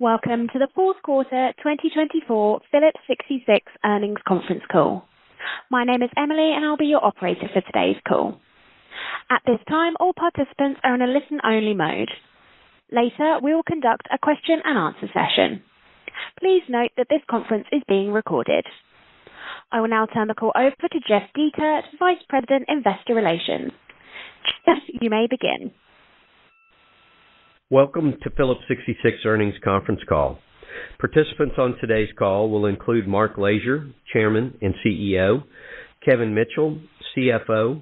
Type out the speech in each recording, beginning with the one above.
Welcome to the fourth quarter 2024 Phillips 66 earnings conference call. My name is Emily and I'll be your operator for today's call. At this time, all participants are in a listen-only mode. Later, we will conduct a question and answer session. Please note that this conference is being recorded. I will now turn the call over to Jeff Dietert, Vice President, Investor Relations. Jeff, you may begin. Welcome to Phillips 66 earnings conference call. Participants on today's call will include Mark Lashier, Chairman and CEO, Kevin Mitchell, CFO,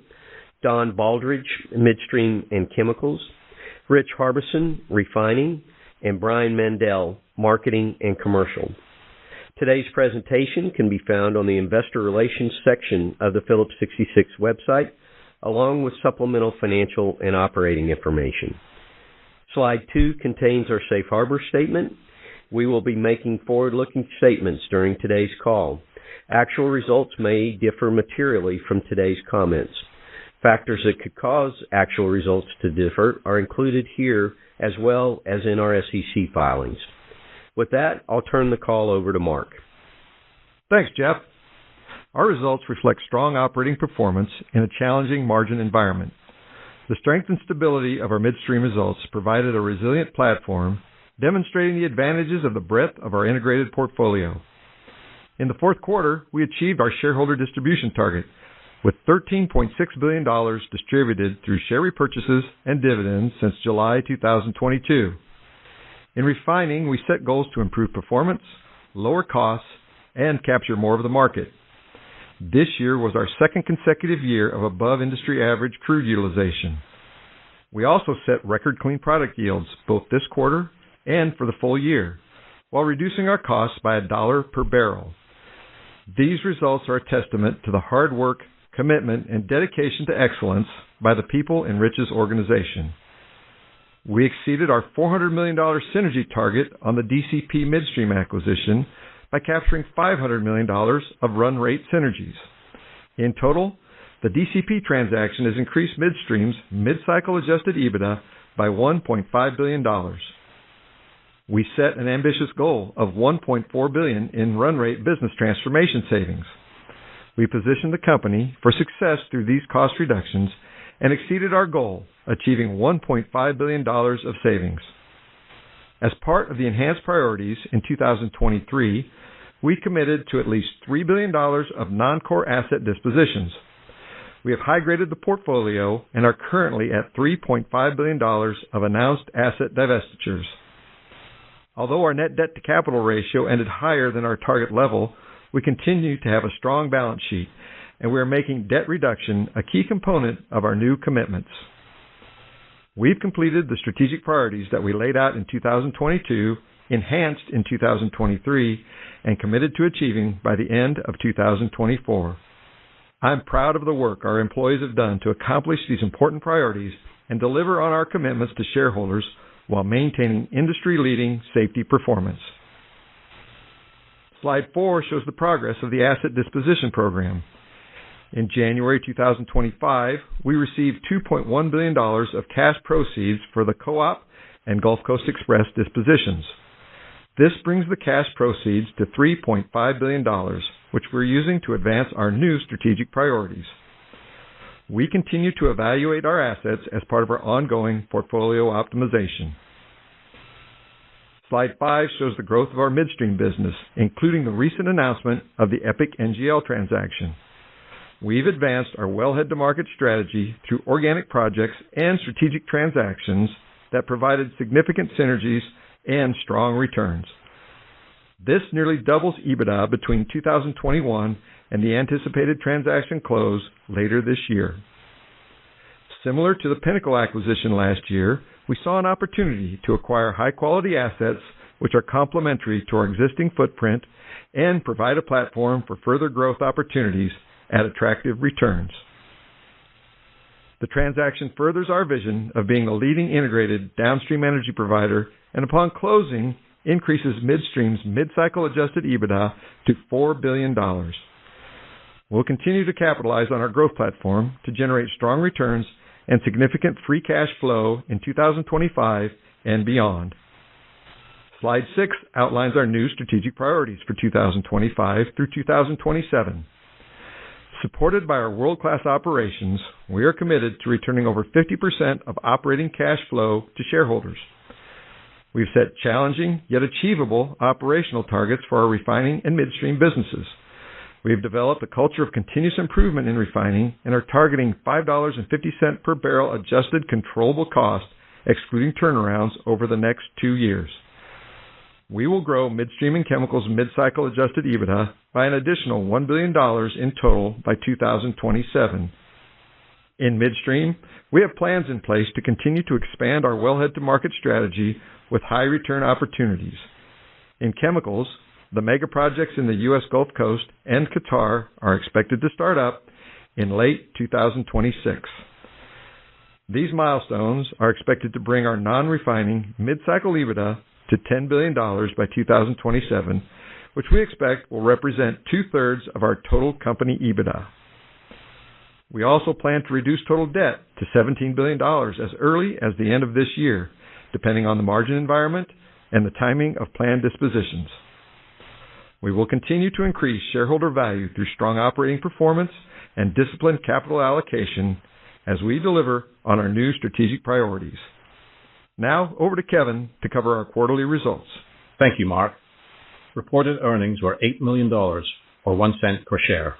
Don Baldridge, Midstream and Chemicals, Rich Harbison, Refining, and Brian Mandel, Marketing and Commercial. Today's presentation can be found on the Investor Relations section of the Phillips 66 website, along with supplemental financial and operating information. Slide 2 contains our safe harbor statement. We will be making forward-looking statements during today's call. Actual results may differ materially from today's comments. Factors that could cause actual results to differ are included here as well as in our SEC filings. With that, I'll turn the call over to Mark. Thanks, Jeff. Our results reflect strong operating performance in a challenging margin environment. The strength and stability of our midstream results provided a resilient platform, demonstrating the advantages of the breadth of our integrated portfolio. In the fourth quarter, we achieved our shareholder distribution target, with $13.6 billion distributed through share repurchases and dividends since July 2022. In refining, we set goals to improve performance, lower costs, and capture more of the market. This year was our second consecutive year of above-industry average crude utilization. We also set record clean product yields both this quarter and for the full year, while reducing our costs by $1 per barrel. These results are a testament to the hard work, commitment, and dedication to excellence by the people in Rich's organization. We exceeded our $400 million synergy target on the DCP Midstream acquisition by capturing $500 million of run rate synergies. In total, the DCP transaction has increased Midstream's mid-cycle adjusted EBITDA by $1.5 billion. We set an ambitious goal of $1.4 billion in run rate business transformation savings. We positioned the company for success through these cost reductions and exceeded our goal, achieving $1.5 billion of savings. As part of the enhanced priorities in 2023, we committed to at least $3 billion of non-core asset dispositions. We have high-graded the portfolio and are currently at $3.5 billion of announced asset divestitures. Although our net debt-to-capital ratio ended higher than our target level, we continue to have a strong balance sheet, and we are making debt reduction a key component of our new commitments. We've completed the strategic priorities that we laid out in 2022, enhanced in 2023, and committed to achieving by the end of 2024. I'm proud of the work our employees have done to accomplish these important priorities and deliver on our commitments to shareholders while maintaining industry-leading safety performance. Slide 4 shows the progress of the asset disposition program. In January 2025, we received $2.1 billion of cash proceeds for the Co-op and Gulf Coast Express dispositions. This brings the cash proceeds to $3.5 billion, which we're using to advance our new strategic priorities. We continue to evaluate our assets as part of our ongoing portfolio optimization. Slide 5 shows the growth of our midstream business, including the recent announcement of the EPIC NGL transaction. We've advanced our wellhead-to-market strategy through organic projects and strategic transactions that provided significant synergies and strong returns. This nearly doubles EBITDA between 2021 and the anticipated transaction close later this year. Similar to the Pinnacle acquisition last year, we saw an opportunity to acquire high-quality assets which are complementary to our existing footprint and provide a platform for further growth opportunities at attractive returns. The transaction furthers our vision of being a leading integrated downstream energy provider and upon closing increases Midstream's mid-cycle adjusted EBITDA to $4 billion. We'll continue to capitalize on our growth platform to generate strong returns and significant free cash flow in 2025 and beyond. Slide 6 outlines our new strategic priorities for 2025 through 2027. Supported by our world-class operations, we are committed to returning over 50% of operating cash flow to shareholders. We've set challenging yet achievable operational targets for our refining and midstream businesses. We have developed a culture of continuous improvement in refining and are targeting $5.50 per barrel adjusted controllable cost, excluding turnarounds, over the next 2 years. We will grow Midstream and Chemicals mid-cycle adjusted EBITDA by an additional $1 billion in total by 2027. In Midstream, we have plans in place to continue to expand our wellhead-to-market strategy with high-return opportunities. In Chemicals, the mega projects in the U.S. Gulf Coast and Qatar are expected to start up in late 2026. These milestones are expected to bring our non-refining mid-cycle EBITDA to $10 billion by 2027, which we expect will represent 2/3 of our total company EBITDA. We also plan to reduce total debt to $17 billion as early as the end of this year, depending on the margin environment and the timing of planned dispositions. We will continue to increase shareholder value through strong operating performance and disciplined capital allocation as we deliver on our new strategic priorities. Now, over to Kevin to cover our quarterly results. Thank you, Mark. Reported earnings were $8 million, or 1 cent per share.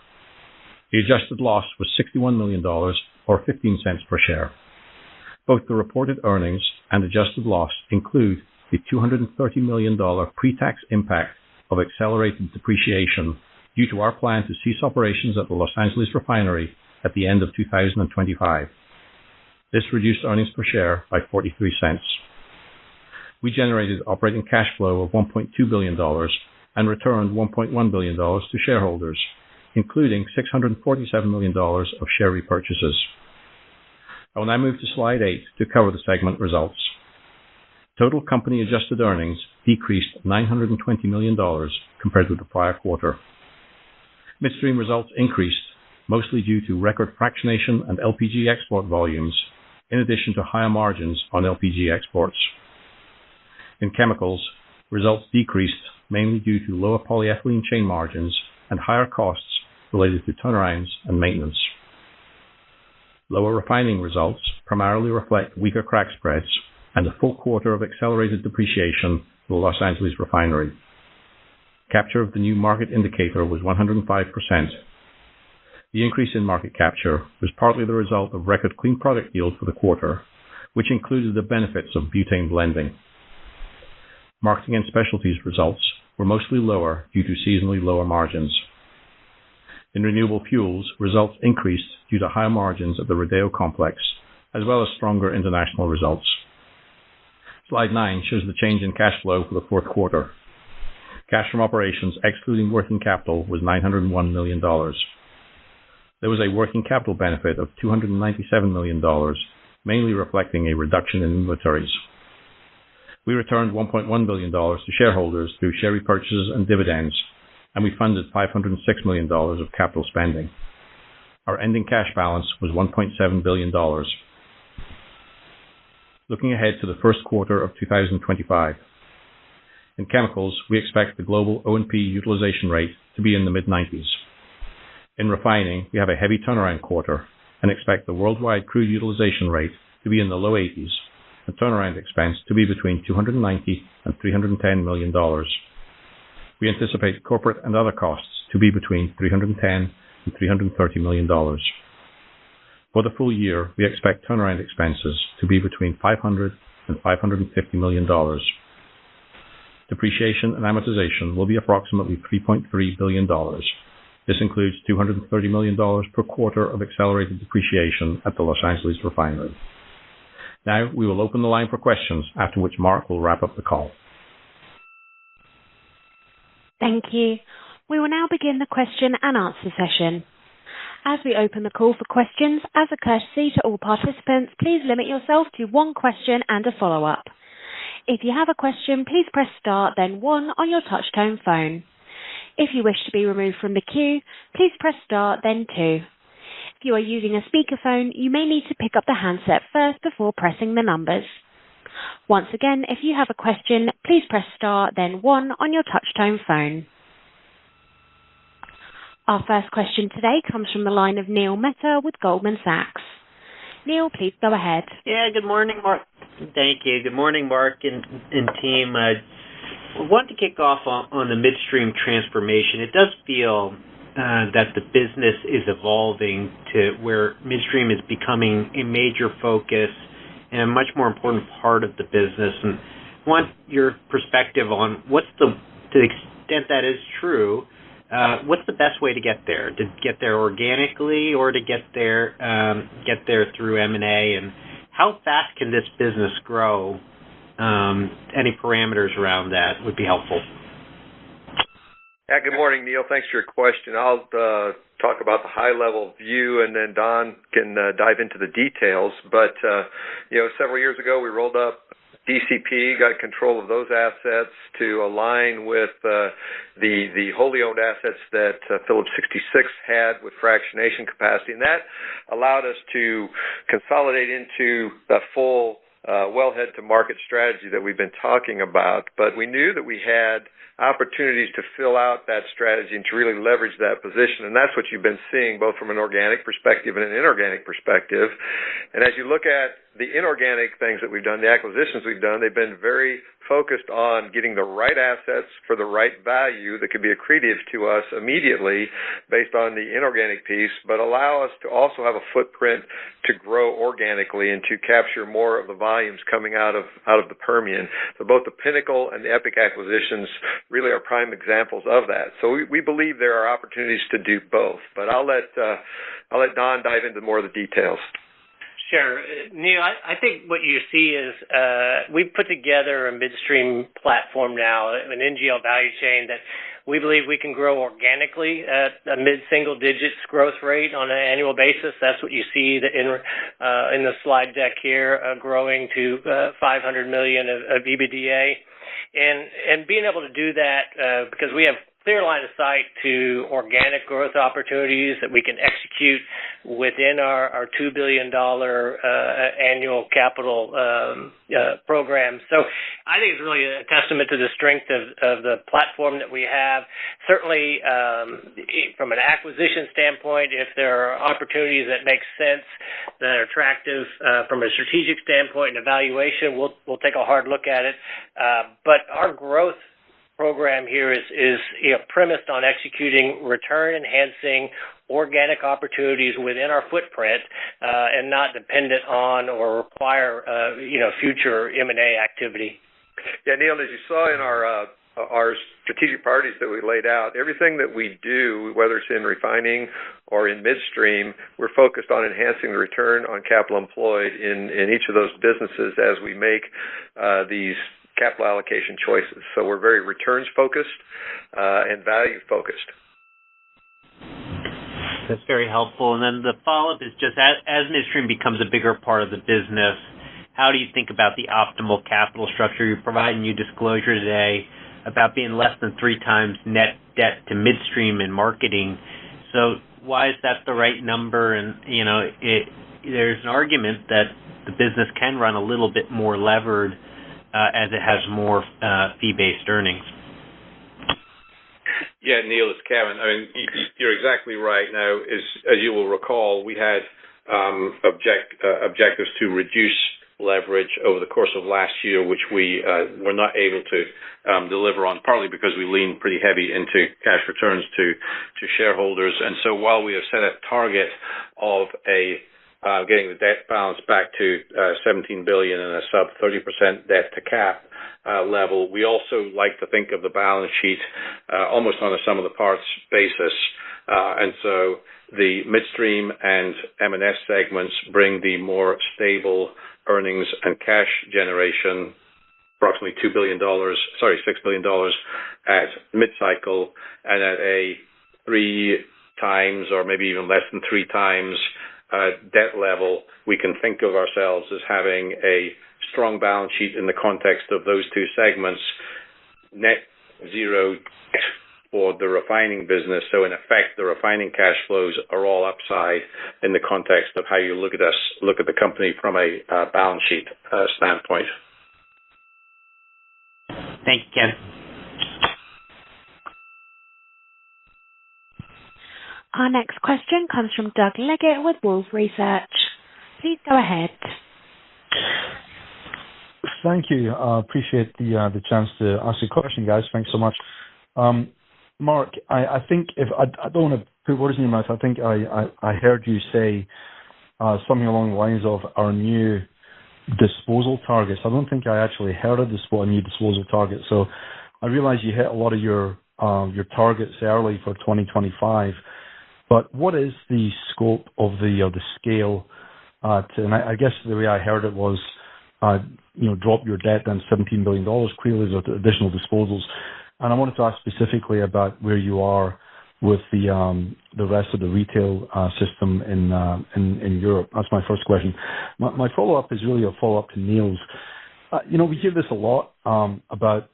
The adjusted loss was $61 million, or 15 cents per share. Both the reported earnings and adjusted loss include the $230 million pre-tax impact of accelerated depreciation due to our plan to cease operations at the Los Angeles refinery at the end of 2025. This reduced earnings per share by 43 cents. We generated operating cash flow of $1.2 billion and returned $1.1 billion to shareholders, including $647 million of share repurchases. I will now move to slide 8 to cover the segment results. Total company adjusted earnings decreased $920 million compared with the prior quarter. Midstream results increased, mostly due to record fractionation and LPG export volumes, in addition to higher margins on LPG exports. In Chemicals, results decreased mainly due to lower polyethylene chain margins and higher costs related to turnarounds and maintenance. Lower refining results primarily reflect weaker crack spreads and a full quarter of accelerated depreciation for the Los Angeles refinery. Capture of the new market indicator was 105%. The increase in market capture was partly the result of record clean product yield for the quarter, which included the benefits of butane blending. Marketing and Specialties results were mostly lower due to seasonally lower margins. In renewable fuels, results increased due to higher margins at the Rodeo complex, as well as stronger international results. Slide 9 shows the change in cash flow for the fourth quarter. Cash from operations, excluding working capital, was $901 million. There was a working capital benefit of $297 million, mainly reflecting a reduction in inventories. We returned $1.1 billion to shareholders through share repurchases and dividends, and we funded $506 million of capital spending. Our ending cash balance was $1.7 billion. Looking ahead to the first quarter of 2025. In Chemicals, we expect the global O&P utilization rate to be in the mid-90s. In refining, we have a heavy turnaround quarter and expect the worldwide crude utilization rate to be in the low 80s and turnaround expense to be between $290 and $310 million. We anticipate corporate and other costs to be between $310 and $330 million. For the full year, we expect turnaround expenses to be between $500 and $550 million. Depreciation and amortization will be approximately $3.3 billion. This includes $230 million per quarter of accelerated depreciation at the Los Angeles refinery. Now, we will open the line for questions, after which Mark will wrap up the call. Thank you. We will now begin the question and answer session. As we open the call for questions, as a courtesy to all participants, please limit yourself to one question and a follow-up. If you have a question, please press star, then 1 on your touch-tone phone. If you wish to be removed from the queue, please press star, then 2. If you are using a speakerphone, you may need to pick up the handset first before pressing the numbers. Once again, if you have a question, please press star, then 1 on your touch-tone phone. Our first question today comes from the line of Neil Mehta with Goldman Sachs. Neil, please go ahead. Yeah, good morning, Mark. Thank you. Good morning, Mark and team. I want to kick off on the midstream transformation. It does feel that the business is evolving to where midstream is becoming a major focus and a much more important part of the business. And I want your perspective on to the extent that is true, what's the best way to get there? To get there organically or to get there through M&A? And how fast can this business grow? Any parameters around that would be helpful. Yeah, good morning, Neil. Thanks for your question. I'll talk about the high-level view, and then Don can dive into the details. But, several years ago, we rolled up DCP, got control of those assets to align with the wholly owned assets that Phillips 66 had with fractionation capacity. And that allowed us to consolidate into the full wellhead-to-market strategy that we've been talking about. But we knew that we had opportunities to fill out that strategy and to really leverage that position. And that's what you've been seeing both from an organic perspective and an inorganic perspective. And as you look at the inorganic things that we've done, the acquisitions we've done, they've been very focused on getting the right assets for the right value that could be accretive to us immediately based on the inorganic piece, but allow us to also have a footprint to grow organically and to capture more of the volumes coming out of the Permian. So both the Pinnacle and the Epic acquisitions really are prime examples of that. So we believe there are opportunities to do both. But I'll let Don dive into more of the details. Sure. Neil, I think what you see is we've put together a midstream platform now, an NGL value chain that we believe we can grow organically at a mid-single digits growth rate on an annual basis. That's what you see in the slide deck here, growing to $500 million of EBITDA. And being able to do that because we have clear line of sight to organic growth opportunities that we can execute within our $2 billion annual capital program. So I think it's really a testament to the strength of the platform that we have. Certainly, from an acquisition standpoint, if there are opportunities that make sense, that are attractive from a strategic standpoint and evaluation, we'll take a hard look at it. But our growth program here is premised on executing return-enhancing organic opportunities within our footprint and not dependent on or require future M&A activity. Yeah, Neil, as you saw in our strategic priorities that we laid out, everything that we do, whether it's in refining or in midstream, we're focused on enhancing the return on capital employed in each of those businesses as we make these capital allocation choices. So we're very returns-focused and value-focused. That's very helpful. And then the follow-up is just as midstream becomes a bigger part of the business, how do you think about the optimal capital structure? You're providing new disclosure today about being less than 3 times net debt to midstream and marketing. So why is that the right number? And, there's an argument that the business can run a little bit more levered as it has more fee-based earnings. Yeah, Neil, it's Kevin. I mean, you're exactly right. Now, as you will recall, we had objectives to reduce leverage over the course of last year, which we were not able to deliver on, partly because we leaned pretty heavy into cash returns to shareholders. And so while we have set a target of getting the debt balance back to $17 billion and a sub 30% debt to cap level, we also like to think of the balance sheet almost on a sum of the parts basis. And so the midstream and M&S segments bring the more stable earnings and cash generation, approximately $6 billion at mid-cycle, and at a 3 times or maybe even less than 3 times debt level, we can think of ourselves as having a strong balance sheet in the context of those 2 segments, net zero for the refining business. So in effect, the refining cash flows are all upside in the context of how you look at the company from a balance sheet standpoint. Thank you, Ken. Our next question comes from Doug Leggett with Wolfe Research. Please go ahead. Thank you. I appreciate the chance to ask a question, guys. Thanks so much. Mark, I think if I don't want to put words in your mouth, I think I heard you say something along the lines of our new disposal targets. I don't think I actually heard of a new disposal target. So I realize you hit a lot of your targets early for 2025. But what is the scope of the scale? And I guess the way I heard it was, drop your debt down $17 billion. Clearly, there's additional disposals. And I wanted to ask specifically about where you are with the rest of the retail system in Europe. That's my first question. My follow-up is really a follow-up to Neil's. We hear this a lot about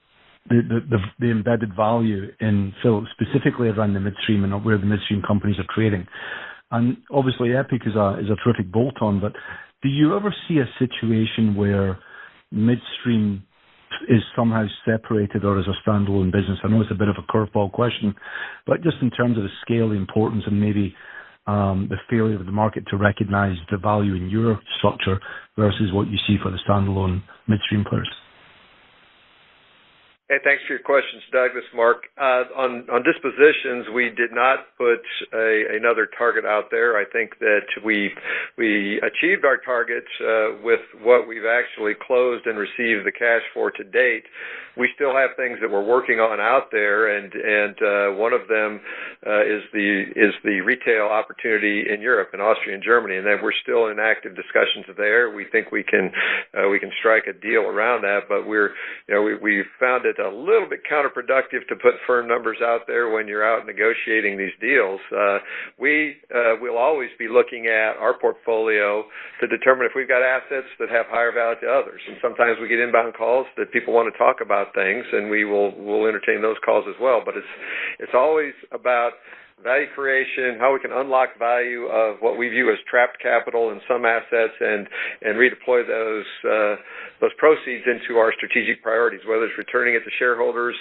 the embedded value in Phillips, specifically around the midstream and where the midstream companies are trading. And obviously, EPIC is a terrific bolt-on, but do you ever see a situation where midstream is somehow separated or as a standalone business? I know it's a bit of a curveball question, but just in terms of the scale, the importance, and maybe the failure of the market to recognize the value in your structure versus what you see for the standalone midstream players. Hey, thanks for your questions, Doug. This is Mark. On dispositions, we did not put another target out there. I think that we achieved our targets with what we've actually closed and received the cash for to date. We still have things that we're working on out there, and one of them is the retail opportunity in Europe, in Austria and Germany, and then we're still in active discussions there. We think we can strike a deal around that, but we found it a little bit counterproductive to put firm numbers out there when you're out negotiating these deals. We will always be looking at our portfolio to determine if we've got assets that have higher value to others. And sometimes we get inbound calls that people want to talk about things, and we'll entertain those calls as well. But it's always about value creation, how we can unlock value of what we view as trapped capital in some assets, and redeploy those proceeds into our strategic priorities, whether it's returning it to shareholders,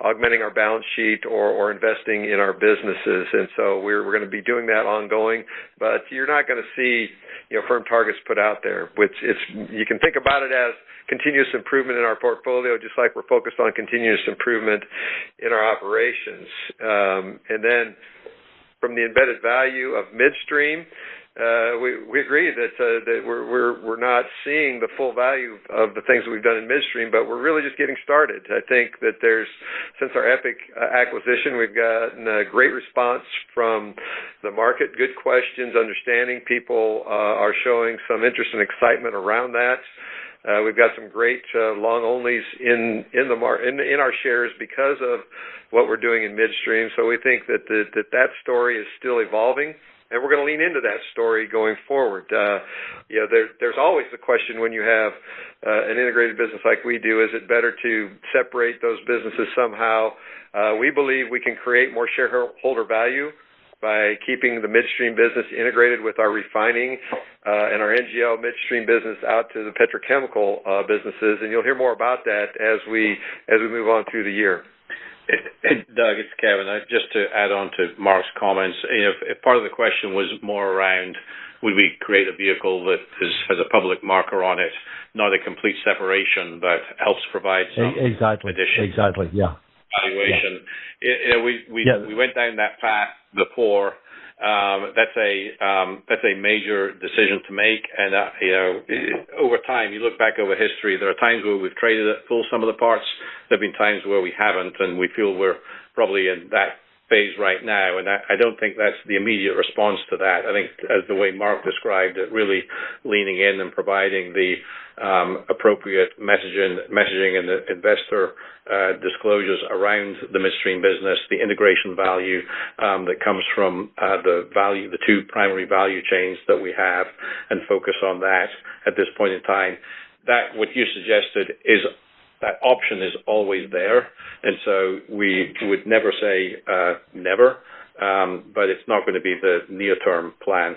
augmenting our balance sheet, or investing in our businesses. And so we're going to be doing that ongoing, but you're not going to see firm targets put out there. You can think about it as continuous improvement in our portfolio, just like we're focused on continuous improvement in our operations. And then from the embedded value of midstream, we agree that we're not seeing the full value of the things that we've done in midstream, but we're really just getting started. I think that since our EPIC acquisition, we've gotten a great response from the market, good questions, understanding. People are showing some interest and excitement around that. We've got some great long onlys in our shares because of what we're doing in midstream. So we think that that story is still evolving, and we're going to lean into that story going forward. There's always the question when you have an integrated business like we do: is it better to separate those businesses somehow? We believe we can create more shareholder value by keeping the midstream business integrated with our refining and our NGL midstream business out to the petrochemical businesses, and you'll hear more about that as we move on through the year. Doug, it's Kevin. Just to add on to Mark's comments, if part of the question was more around would we create a vehicle that has a public marker on it, not a complete separation, but helps provide some Exactly, yeah. Valuation. Yeah. We went down that path before. That's a major decision to make, and over time, you look back over history, there are times where we've traded at full sum of the parts. There have been times where we haven't, and we feel we're probably in that phase right now, and I don't think that's the immediate response to that. I think, as the way Mark described it, really leaning in and providing the appropriate messaging and the investor disclosures around the midstream business, the integration value that comes from the two primary value chains that we have, and focus on that at this point in time. That, what you suggested, is that option is always there, and so we would never say never, but it's not going to be the near-term plan.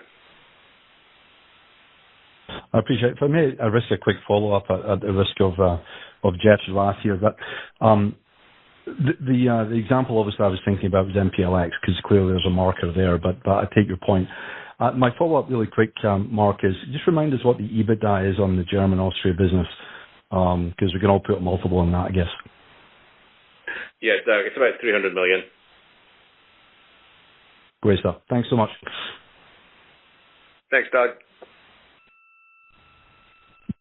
I appreciate it. If I may risk a quick follow-up at the risk of jets last year. But the example obviously I was thinking about was MPLX, because clearly there's a marker there. But I take your point. My follow-up really quick, Mark, is just remind us what the EBITDA is on the German-Austria business, because we can all put a multiple on that, I guess. Yeah, Doug, it's about $300 million. Great stuff. Thanks so much. Thanks, Doug.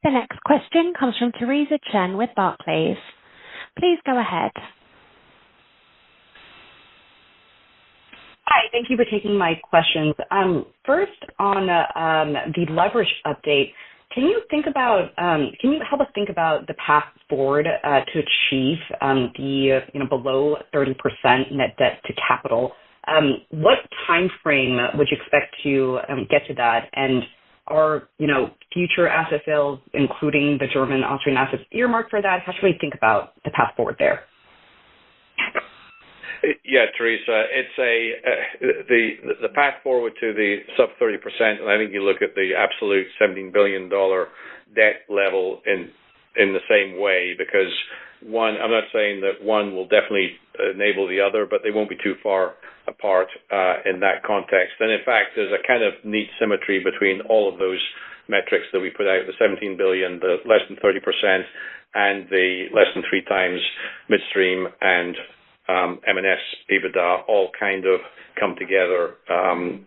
The next question comes from Teresa Chen with Barclays. Please go ahead. Hi, thank you for taking my questions. First, on the leverage update, can you help us think about the path forward to achieve the below 30% net debt to capital? What time frame would you expect to get to that? And are future asset sales, including the German Austrian assets, earmarked for that? How should we think about the path forward there? Yeah, Teresa, it's the path forward to the sub 30%, and I think you look at the absolute $17 billion debt level in the same way, because one, I'm not saying that one will definitely enable the other, but they won't be too far apart in that context. And in fact, there's a kind of neat symmetry between all of those metrics that we put out, the 17 billion, the less than 30%, and the less than 3 times midstream and M&S EBITDA all kind of come together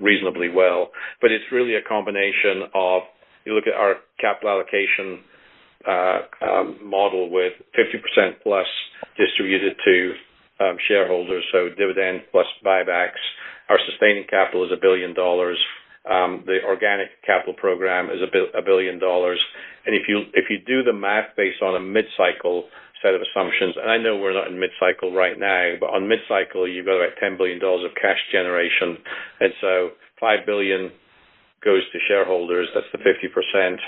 reasonably well. But it's really a combination of, you look at our capital allocation model with 50% plus distributed to shareholders, so dividend plus buybacks. Our sustaining capital is $1 billion. The organic capital program is $1 billion. And if you do the math based on a mid-cycle set of assumptions, and I know we're not in mid-cycle right now, but on mid-cycle you've got about $10 billion of cash generation, and so $5 billion goes to shareholders. That's the 50%.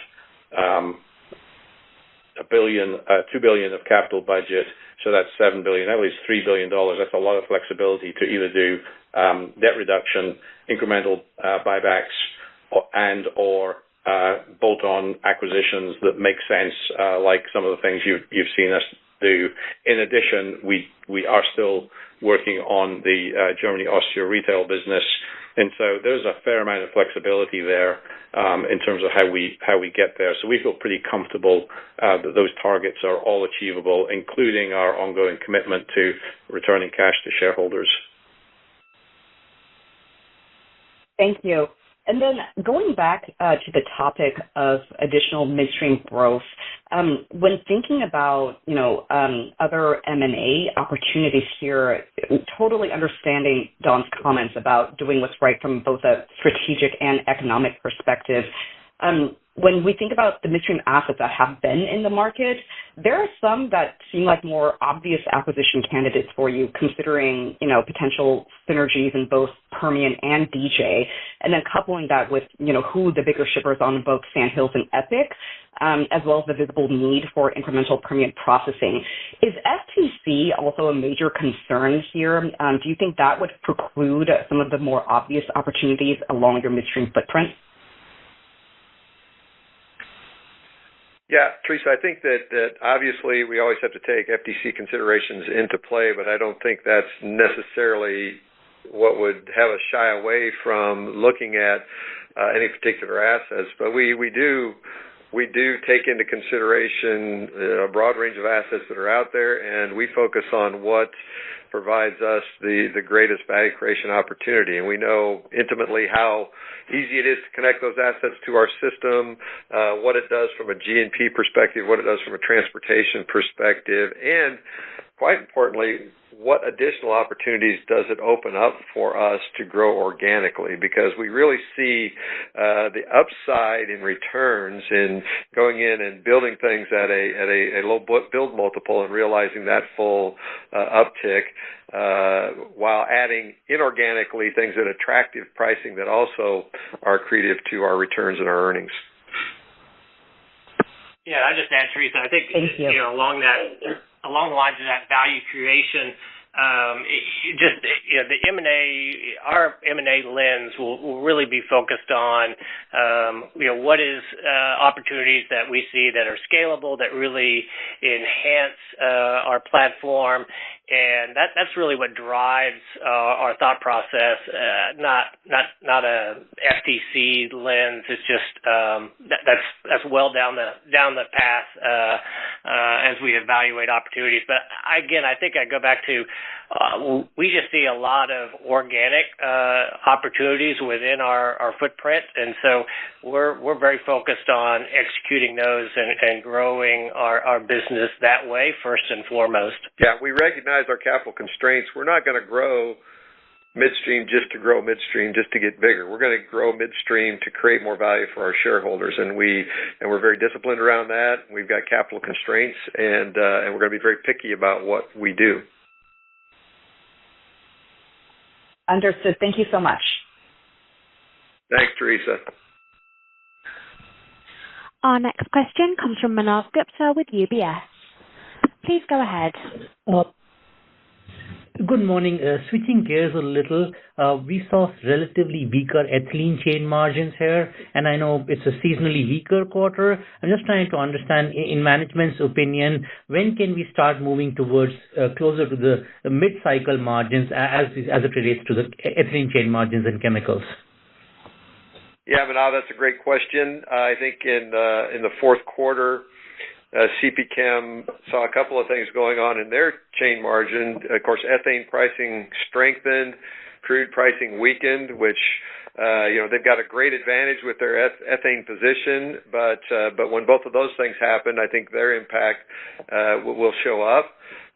$2 billion of capital budget, so that's $7 billion. That leaves $3 billion. That's a lot of flexibility to either do debt reduction, incremental buybacks, and or bolt-on acquisitions that make sense, like some of the things you've seen us do. In addition, we are still working on the Germany-Austria retail business, and so there's a fair amount of flexibility there in terms of how we get there. So we feel pretty comfortable that those targets are all achievable, including our ongoing commitment to returning cash to shareholders. Thank you. And then going back to the topic of additional midstream growth, when thinking about other M&A opportunities here, totally understanding Don's comments about doing what's right from both a strategic and economic perspective. When we think about the midstream assets that have been in the market, there are some that seem like more obvious acquisition candidates for you, considering potential synergies in both Permian and DJ, and then coupling that with who the bigger shippers on both Sandhills and Epic, as well as the visible need for incremental Permian processing. Is FTC also a major concern here? Do you think that would preclude some of the more obvious opportunities along your midstream footprint? Yeah, Teresa, I think that obviously we always have to take FTC considerations into play, but I don't think that's necessarily what would have us shy away from looking at any particular assets. But we do take into consideration a broad range of assets that are out there, and we focus on what provides us the greatest value creation opportunity. And we know intimately how easy it is to connect those assets to our system, what it does from a G&P perspective, what it does from a transportation perspective, and quite importantly, what additional opportunities does it open up for us to grow organically? Because we really see the upside in returns in going in and building things at a low build multiple and realizing that full uptick while adding inorganically things at attractive pricing that also are accretive to our returns and our earnings. Yeah, I just add, Teresa, I think along the lines of that value creation, the M&A, our M&A lens will really be focused on, what is opportunities that we see that are scalable, that really enhance our platform, and that's really what drives our thought process. Not a FTC lens. It's just that's well down the path as we evaluate opportunities. But again, I think I go back to we just see a lot of organic opportunities within our footprint, and so we're very focused on executing those and growing our business that way first and foremost. Yeah, we recognize our capital constraints. We're not going to grow midstream just to grow midstream, just to get bigger. We're going to grow midstream to create more value for our shareholders, and we're very disciplined around that. We've got capital constraints, and we're going to be very picky about what we do. Understood. Thank you so much. Thanks, Teresa. Our next question comes from Manav Gupta with UBS. Please go ahead. Good morning. Switching gears a little, we saw relatively weaker ethylene chain margins here, and I know it's a seasonally weaker quarter. I'm just trying to understand, in management's opinion, when can we start moving towards closer to the mid-cycle margins as it relates to the ethylene chain margins and chemicals? Yeah, Manav, that's a great question. I think in the fourth quarter, CP Chem saw a couple of things going on in their chain margin. Of course, ethane pricing strengthened, crude pricing weakened, which they've got a great advantage with their ethane position. But when both of those things happen, I think their impact will show up.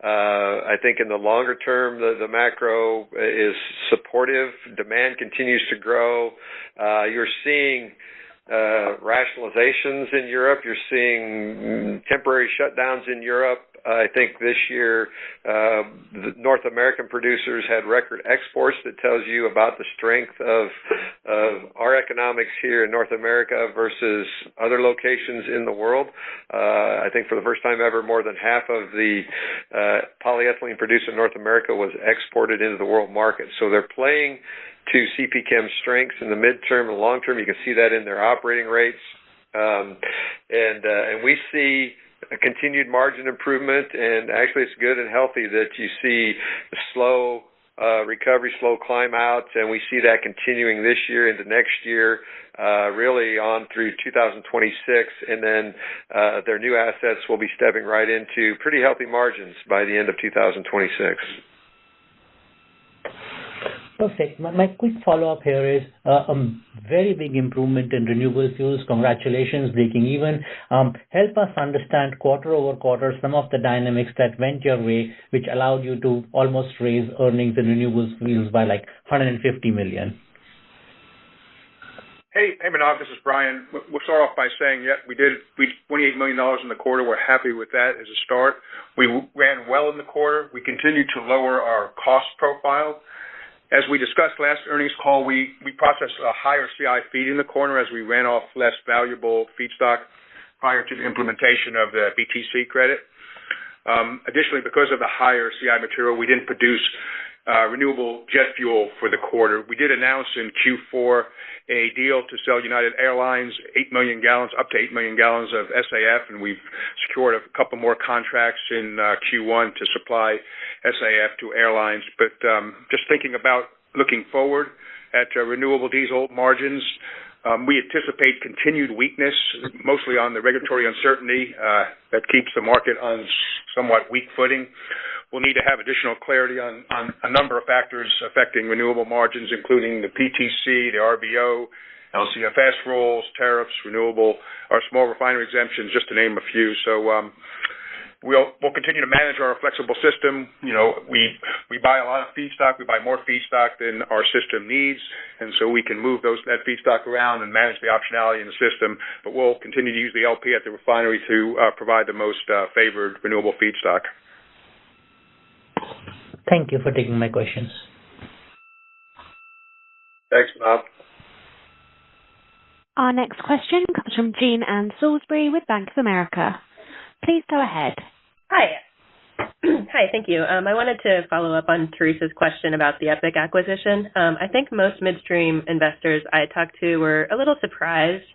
I think in the longer term, the macro is supportive. Demand continues to grow. You're seeing rationalizations in Europe. You're seeing temporary shutdowns in Europe. I think this year the North American producers had record exports. That tells you about the strength of our economics here in North America versus other locations in the world. I think for the first time ever, more than half of the polyethylene produced in North America was exported into the world market. So they're playing to CP Chem's strengths in the midterm and long term. You can see that in their operating rates. And we see a continued margin improvement, and actually it's good and healthy that you see a slow recovery, slow climb out, and we see that continuing this year into next year, really on through 2026, and then their new assets will be stepping right into pretty healthy margins by the end of 2026. Perfect. My quick follow-up here is a very big improvement in renewable fuels. Congratulations, breaking even. Help us understand quarter over quarter some of the dynamics that went your way, which allowed you to almost raise earnings in renewable fuels by like $150 million. Hey, Manav, this is Brian. We'll start off by saying, we $28 million in the quarter. We're happy with that as a start. We ran well in the quarter. We continued to lower our cost profile. As we discussed last earnings call, we processed a higher CI feed in the quarter as we ran off less valuable feedstock prior to the implementation of the BTC credit. Additionally, because of the higher CI material, we didn't produce renewable jet fuel for the quarter. We did announce in Q4 a deal to sell United Airlines 8 million gallons, up to 8 million gallons of SAF, and we've secured a couple more contracts in Q1 to supply SAF to airlines. But just thinking about looking forward at renewable diesel margins, we anticipate continued weakness, mostly on the regulatory uncertainty that keeps the market on somewhat weak footing. We'll need to have additional clarity on a number of factors affecting renewable margins, including the PTC, the RVO, LCFS rules, tariffs, renewable, or small refinery exemptions, just to name a few. So we'll continue to manage our flexible system. We buy a lot of feedstock. We buy more feedstock than our system needs, and so we can move that feedstock around and manage the optionality in the system. But we'll continue to use the LP at the refinery to provide the most favored renewable feedstock. Thank you for taking my questions. Thanks, Bob. Our next question comes from Jean Ann Salisbury with Bank of America. Please go ahead. Hi. Hi, thank you. I wanted to follow up on Teresa's question about the EPIC acquisition. I think most midstream investors I talked to were a little surprised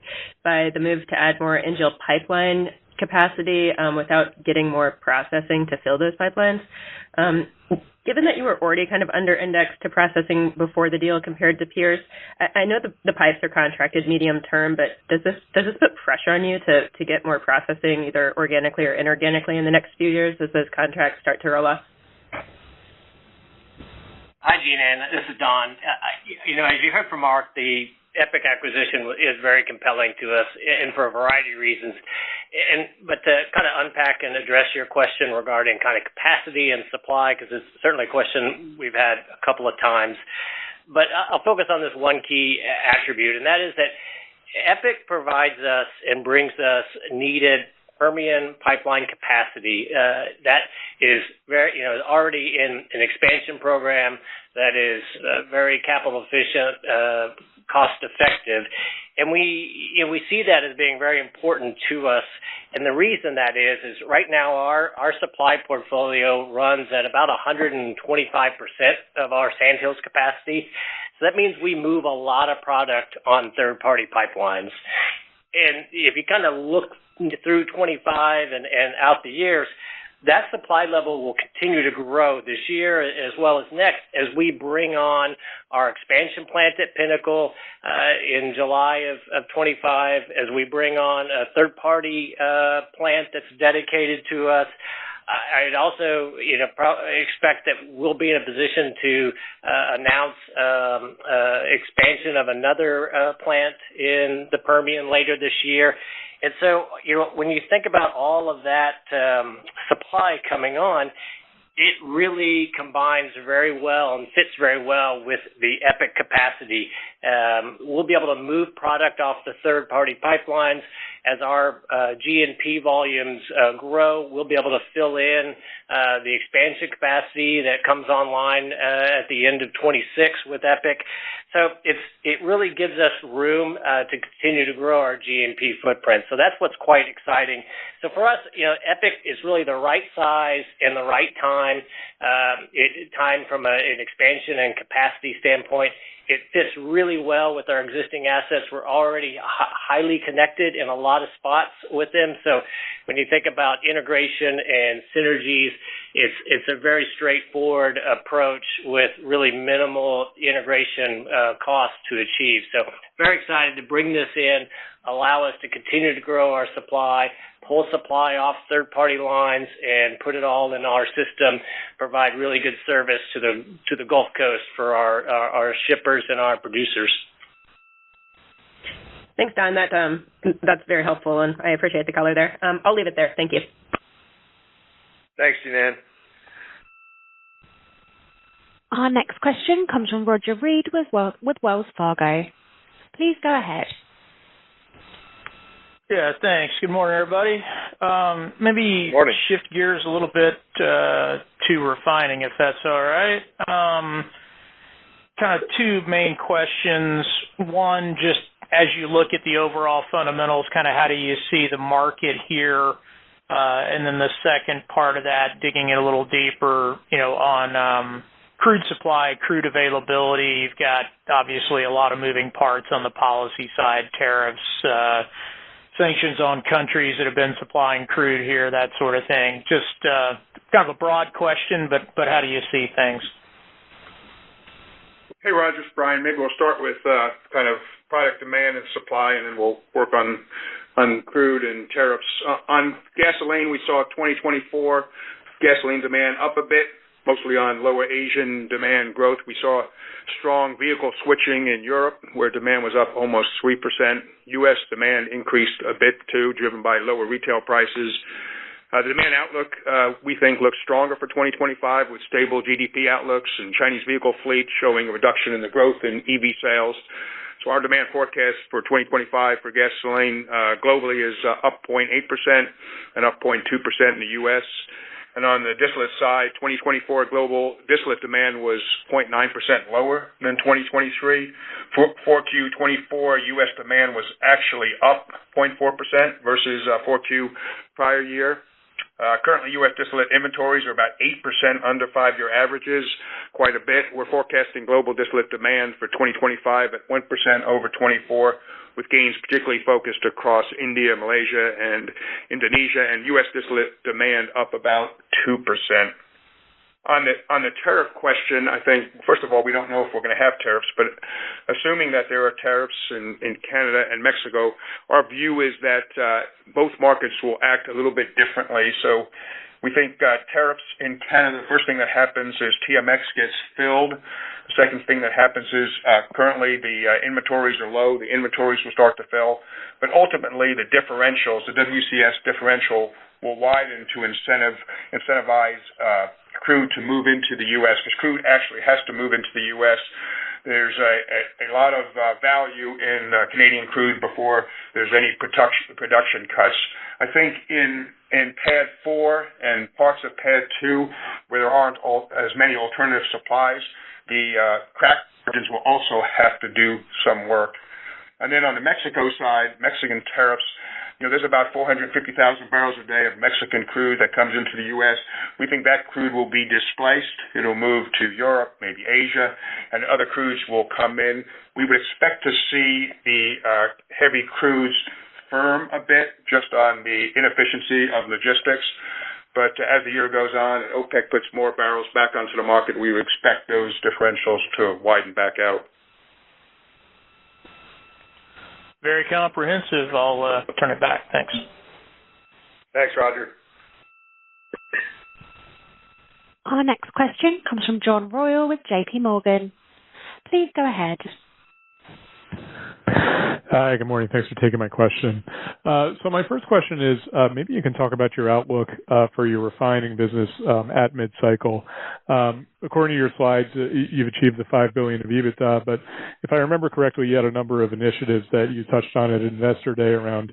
by the move to add more NGL pipeline capacity without getting more processing to fill those pipelines. Given that you were already kind of under-indexed to processing before the deal compared to peers, I know the pipes are contracted medium term, but does this put pressure on you to get more processing either organically or inorganically in the next few years as those contracts start to roll off? Hi, Jean Ann. This is Don. As you heard from Mark, the EPIC acquisition is very compelling to us, and for a variety of reasons. But to kind of unpack and address your question regarding kind of capacity and supply, because it's certainly a question we've had a couple of times. But I'll focus on this one key attribute, and that is that EPIC provides us and brings us needed Permian pipeline capacity that is very, already in an expansion program that is very capital efficient, cost effective, and we see that as being very important to us. And the reason that is right now our supply portfolio runs at about 125% of our Sandhills capacity. So that means we move a lot of product on third-party pipelines. And if you kind of look through 25 and out the years, that supply level will continue to grow this year as well as next as we bring on our expansion plant at Pinnacle in July of 25, as we bring on a third-party plant that's dedicated to us. I'd also, expect that we'll be in a position to announce expansion of another plant in the Permian later this year. And so, when you think about all of that supply coming on, it really combines very well and fits very well with the EPIC capacity. We'll be able to move product off the third-party pipelines. As our G&P volumes grow, we'll be able to fill in the expansion capacity that comes online at the end of 26 with EPIC. So it really gives us room to continue to grow our G&P footprint. So that's what's quite exciting. So for us, EPIC is really the right size and the right time. Time from an expansion and capacity standpoint. It fits really well with our existing assets. We're already highly connected in a lot of spots with them. So when you think about integration and synergies, it's a very straightforward approach with really minimal integration costs to achieve. So very excited to bring this in, allow us to continue to grow our supply, pull supply off third-party lines, and put it all in our system, provide really good service to the Gulf Coast for our shippers and our producers. Thanks, Don. That's very helpful, and I appreciate the color there. I'll leave it there. Thank you. Thanks, Jean. Our next question comes from Roger Reed with Wells Fargo. Please go ahead. Yeah, thanks. Good morning, everybody. Maybe Morning. Shift gears a little bit to refining, if that's all right. Kind of two main questions. One, just as you look at the overall fundamentals, kind of how do you see the market here? And then the second part of that, digging in a little deeper, on crude supply, crude availability. You've got obviously a lot of moving parts on the policy side, tariffs, sanctions on countries that have been supplying crude here, that sort of thing. Just kind of a broad question, but how do you see things? Hey, Roger, it's Brian. Maybe we'll start with kind of product demand and supply, and then we'll work on crude and tariffs. On gasoline, we saw 2024 gasoline demand up a bit, mostly on lower Asian demand growth. We saw strong vehicle switching in Europe, where demand was up almost 3%. U.S. demand increased a bit, too, driven by lower retail prices. The demand outlook, we think, looks stronger for 2025 with stable GDP outlooks and Chinese vehicle fleet showing a reduction in the growth in EV sales. So our demand forecast for 2025 for gasoline globally is up 0.8% and up 0.2% in the U.S., and on the distillate side, 2024 global distillate demand was 0.9% lower than 2023. For 4Q24, U.S. demand was actually up 0.4% versus 4Q prior year. Currently, U.S. distillate inventories are about 8% under 5-year averages, quite a bit. We're forecasting global distillate demand for 2025 at 1% over 24, with gains particularly focused across India, Malaysia, and Indonesia, and U.S. distillate demand up about 2%. On the tariff question, I think, first of all, we don't know if we're going to have tariffs, but assuming that there are tariffs in Canada and Mexico, our view is that both markets will act a little bit differently. So we think tariffs in Canada, the first thing that happens is TMX gets filled. The second thing that happens is currently the inventories are low. The inventories will start to fill. But ultimately, the differentials, the WCS differential, will widen to incentivize crude to move into the U.S. because crude actually has to move into the U.S. There's a lot of value in Canadian crude before there's any production cuts. I think in PADD 4 and parts of PADD 2, where there aren't as many alternative supplies, the crack margins will also have to do some work. And then on the Mexico side, Mexican tariffs, there's about 450,000 barrels a day of Mexican crude that comes into the U.S. We think that crude will be displaced. It'll move to Europe, maybe Asia, and other crudes will come in. We would expect to see the heavy crudes firm a bit just on the inefficiency of logistics. But as the year goes on and OPEC puts more barrels back onto the market, we would expect those differentials to widen back out. Very comprehensive. I'll turn it back. Thanks. Thanks, Roger. Our next question comes from John Royal with JP Morgan. Please go ahead. Hi, good morning. Thanks for taking my question. So my first question is, maybe you can talk about your outlook for your refining business at mid-cycle. According to your slides, you've achieved the $5 billion of EBITDA, but if I remember correctly, you had a number of initiatives that you touched on at Investor Day around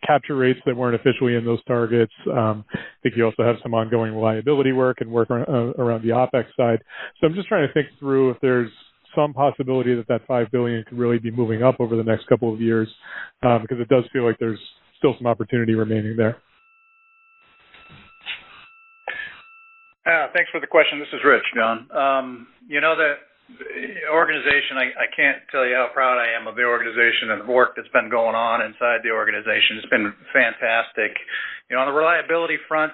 capture rates that weren't officially in those targets. I think you also have some ongoing reliability work and work around the OPEX side. So I'm just trying to think through if there's some possibility that $5 billion could really be moving up over the next couple of years, because it does feel like there's still some opportunity remaining there. Thanks for the question. This is Rich, John. The organization, I can't tell you how proud I am of the organization and the work that's been going on inside the organization. It's been fantastic. On the reliability front,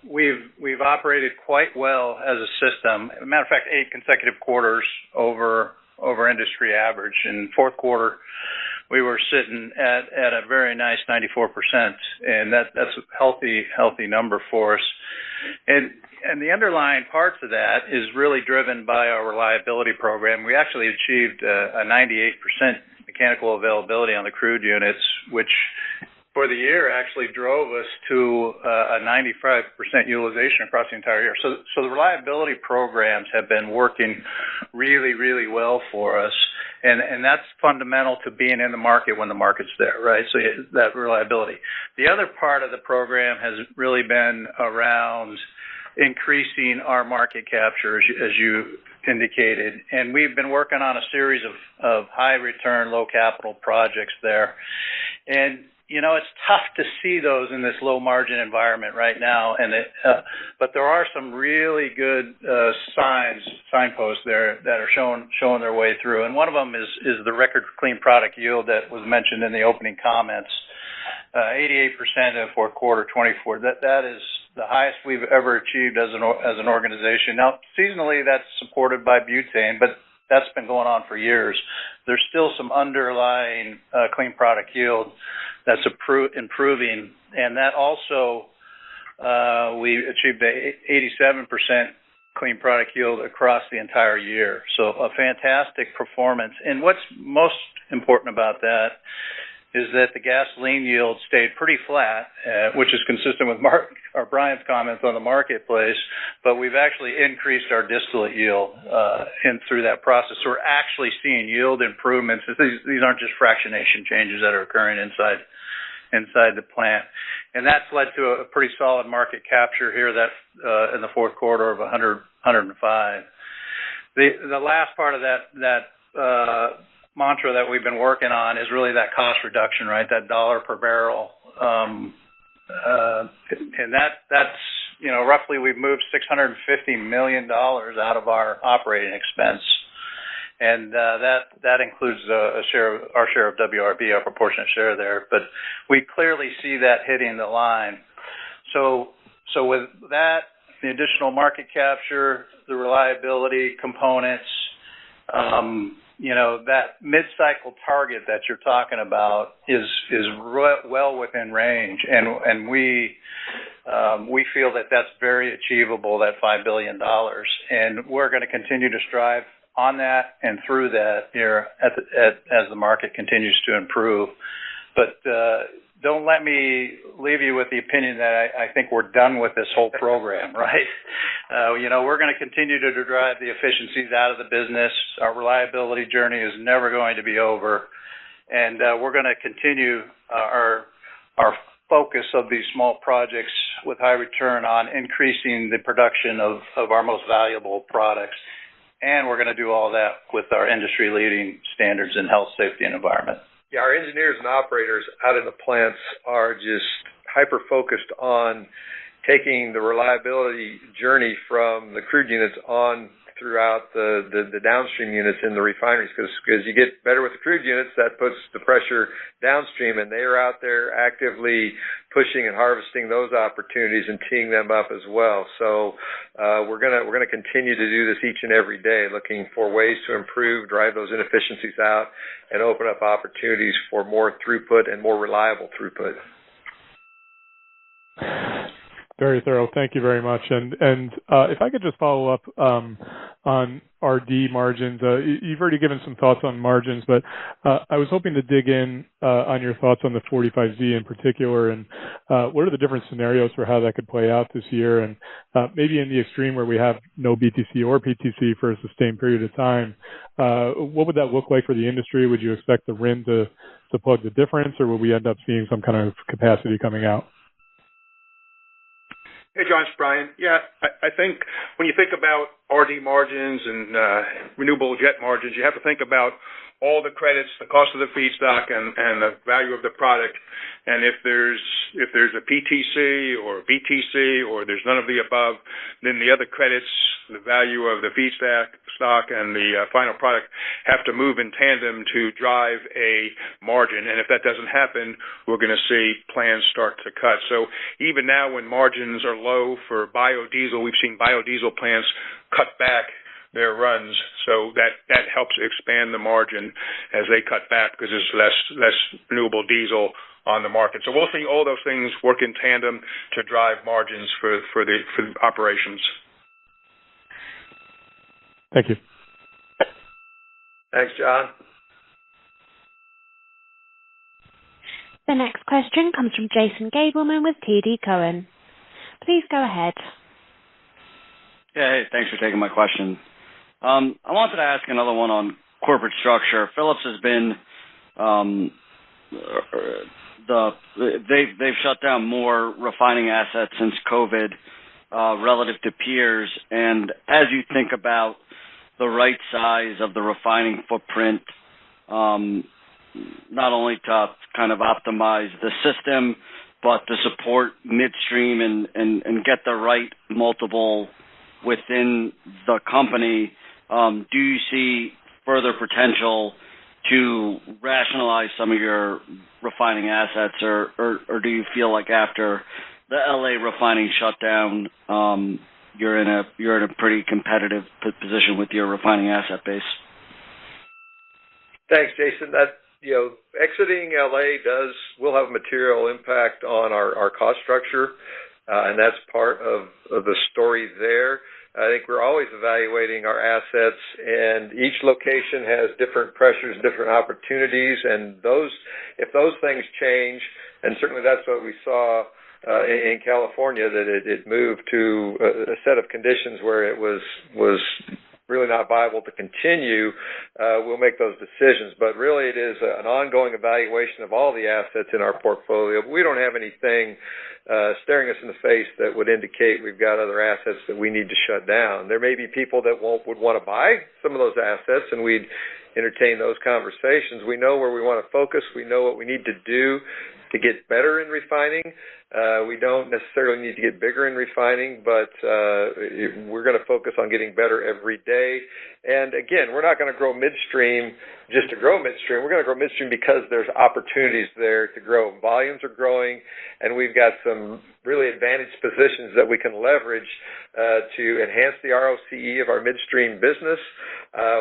we've operated quite well as a system. As a matter of fact, 8 consecutive quarters over industry average. In fourth quarter, we were sitting at a very nice 94%, and that's a healthy number for us. And the underlying parts of that is really driven by our reliability program. We actually achieved a 98% mechanical availability on the crude units, which for the year actually drove us to a 95% utilization across the entire year. So the reliability programs have been working really, really well for us. And that's fundamental to being in the market when the market's there, right? So that reliability. The other part of the program has really been around increasing our market capture, as you indicated. And we've been working on a series of high return, low capital projects there. And it's tough to see those in this low margin environment right now, but there are some really good signposts there that are showing their way through. And one of them is the record clean product yield that was mentioned in the opening comments. 88% of fourth quarter 24. That is the highest we've ever achieved as an organization. Now, seasonally, that's supported by butane, but that's been going on for years. There's still some underlying clean product yield that's improving, and that also we achieved a 87% clean product yield across the entire year. So a fantastic performance. And what's most important about that is that the gasoline yield stayed pretty flat, which is consistent with Brian's comments on the marketplace, but we've actually increased our distillate yield through that process. So we're actually seeing yield improvements. These aren't just fractionation changes that are occurring inside the plant. And that's led to a pretty solid market capture here that in the fourth quarter of 105. The last part of that mantra that we've been working on is really that cost reduction, right? That dollar per barrel and that's roughly we've moved $650 million out of our operating expense, and that includes our share of WRB, our proportionate share there. But we clearly see that hitting the line. So with that, the additional market capture, the reliability components, that mid-cycle target that you're talking about is well within range, and we feel that that's very achievable, that $5 billion, and we're going to continue to strive on that and through that here as the market continues to improve. But don't let me leave you with the opinion that I think we're done with this whole program, right? We're going to continue to drive the efficiencies out of the business. Our reliability journey is never going to be over, and we're going to continue our focus of these small projects with high return on increasing the production of our most valuable products. And we're going to do all that with our industry-leading standards in health, safety, and environment. Yeah, our engineers and operators out in the plants are just hyper-focused on taking the reliability journey from the crude units on throughout the downstream units in the refineries, because you get better with the crude units, that puts the pressure downstream, and they are out there actively pushing and harvesting those opportunities and teeing them up as well. So we're gonna continue to do this each and every day, looking for ways to improve, drive those inefficiencies out, and open up opportunities for more throughput and more reliable throughput. Very thorough. Thank you very much. And if I could just follow up on RD margins. You've already given some thoughts on margins, but I was hoping to dig in on your thoughts on the 45Z in particular, and what are the different scenarios for how that could play out this year, and maybe in the extreme where we have no BTC or PTC for a sustained period of time, what would that look like for the industry? Would you expect the RIN to plug the difference, or will we end up seeing some kind of capacity coming out? Hey, John, it's Brian. Yeah, I think when you think about RD margins and renewable jet margins, you have to think about all the credits, the cost of the feedstock, and the value of the product. And if there's a PTC or BTC or there's none of the above, then the other credits, the value of the feedstock and the final product have to move in tandem to drive a margin. And if that doesn't happen, we're going to see plans start to cut. So even now when margins are low for biodiesel, we've seen biodiesel plants cut back their runs, so that helps expand the margin as they cut back because there's less renewable diesel on the market. So we'll see all those things work in tandem to drive margins for the operations. Thank you. Thanks, John. The next question comes from Jason Gabelman with TD Cowen. Please go ahead. Yeah, hey, thanks for taking my question. I wanted to ask another one on corporate structure. Phillips has been they've shut down more refining assets since COVID relative to peers. And as you think about the right size of the refining footprint, not only to kind of optimize the system, but to support midstream and get the right multiple within the company, do you see further potential to rationalize some of your refining assets, or do you feel like after the LA refining shutdown, you're in a pretty competitive position with your refining asset base? Thanks, Jason. That exiting LA will have a material impact on our cost structure, and that's part of the story there. I think we're always evaluating our assets, and each location has different pressures, different opportunities, and if those things change, and certainly that's what we saw in California, that it moved to a set of conditions where it was really not viable to continue, we'll make those decisions. But really it is an ongoing evaluation of all the assets in our portfolio. But we don't have anything staring us in the face that would indicate we've got other assets that we need to shut down. There may be people that would want to buy some of those assets, and we'd entertain those conversations. We know where we want to focus. We know what we need to do to get better in refining. We don't necessarily need to get bigger in refining, but we're going to focus on getting better every day. And again, we're not going to grow midstream just to grow midstream. We're going to grow midstream because there's opportunities there to grow. Volumes are growing, and we've got some really advantaged positions that we can leverage to enhance the ROCE of our midstream business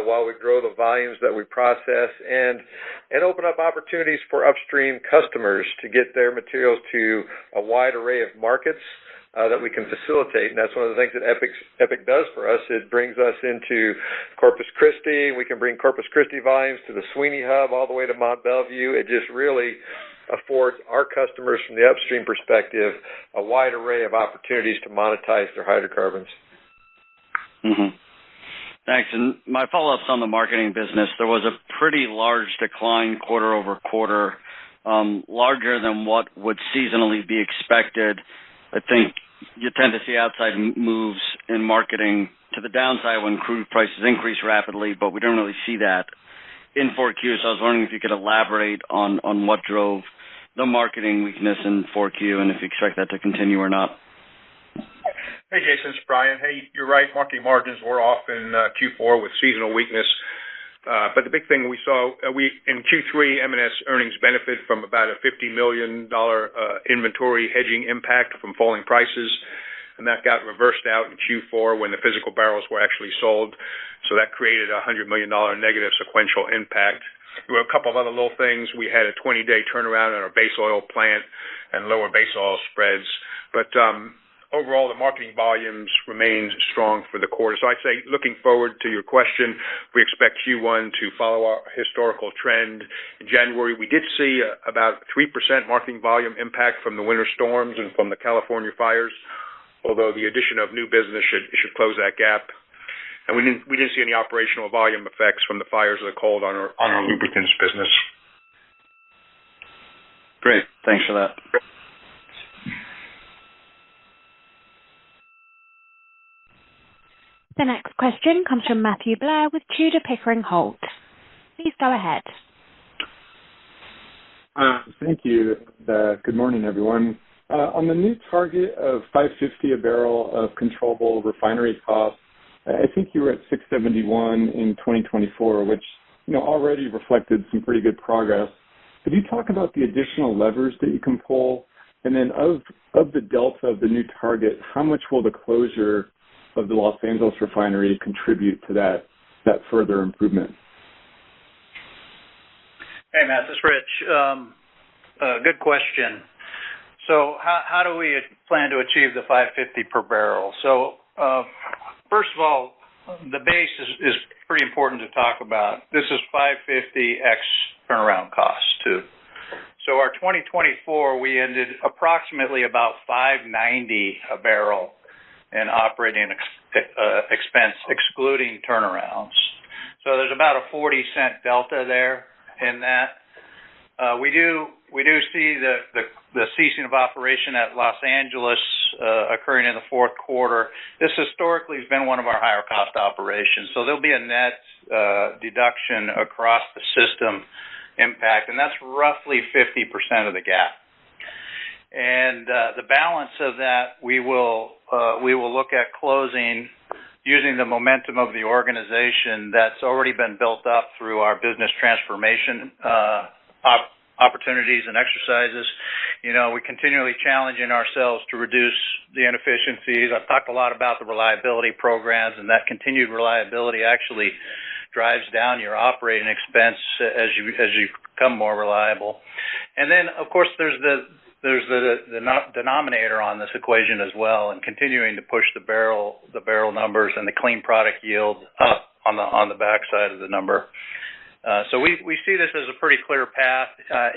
while we grow the volumes that we process and open up opportunities for upstream customers to get their materials to a wide array of markets that we can facilitate. And that's one of the things that EPIC does for us. It brings us into Corpus Christi. We can bring Corpus Christi volumes to the Sweeney Hub all the way to Mont Belvieu. It just really affords our customers from the upstream perspective a wide array of opportunities to monetize their hydrocarbons. Mm-hmm. Thanks. And my follow-up's on the marketing business. There was a pretty large decline quarter over quarter, larger than what would seasonally be expected. I think you tend to see outside moves in marketing to the downside when crude prices increase rapidly, but we don't really see that in 4Q. So I was wondering if you could elaborate on what drove the marketing weakness in 4Q and if you expect that to continue or not. Hey, Jason, it's Brian. Hey, you're right. Marketing margins were off in Q4 with seasonal weakness. But the big thing we saw, in Q3, M&S earnings benefit from about a $50 million inventory hedging impact from falling prices, and that got reversed out in Q4 when the physical barrels were actually sold. So that created a $100 million negative sequential impact. There were a couple of other little things. We had a 20-day turnaround in our base oil plant and lower base oil spreads. But overall, the marketing volumes remain strong for the quarter. So I'd say, looking forward to your question, we expect Q1 to follow our historical trend. In January, we did see about 3% marketing volume impact from the winter storms and from the California fires, although the addition of new business should close that gap. And we didn't see any operational volume effects from the fires or the cold on our lubricants business. Great. Thanks for that. The next question comes from Matthew Blair with Tudor, Pickering, Holt. Please go ahead. Thank you. Good morning, everyone. On the new target of $5.50 a barrel of controllable refinery costs, I think you were at $6.71 in 2024, which already reflected some pretty good progress. Could you talk about the additional levers that you can pull? And then of the delta of the new target, how much will the closure of the Los Angeles refinery contribute to that further improvement? Hey, Matt, this is Rich. Good question. So how do we plan to achieve the $5.50 per barrel? So first of all, the base is pretty important to talk about. This is $5.50 ex turnaround costs too. So our 2024, we ended approximately about $5.90 a barrel in operating expense, excluding turnarounds. So there's about a 40-cent delta there in that. We do see the ceasing of operation at Los Angeles occurring in the fourth quarter. This historically has been one of our higher cost operations. So there'll be a net deduction across the system impact, and that's roughly 50% of the gap. And the balance of that we will look at closing using the momentum of the organization that's already been built up through our business transformation opportunities and exercises. We're continually challenging ourselves to reduce the inefficiencies. I've talked a lot about the reliability programs, and that continued reliability actually drives down your operating expense as you become more reliable. And then, of course, there's the denominator on this equation as well, and continuing to push the barrel numbers and the clean product yield up on the backside of the number. So we see this as a pretty clear path.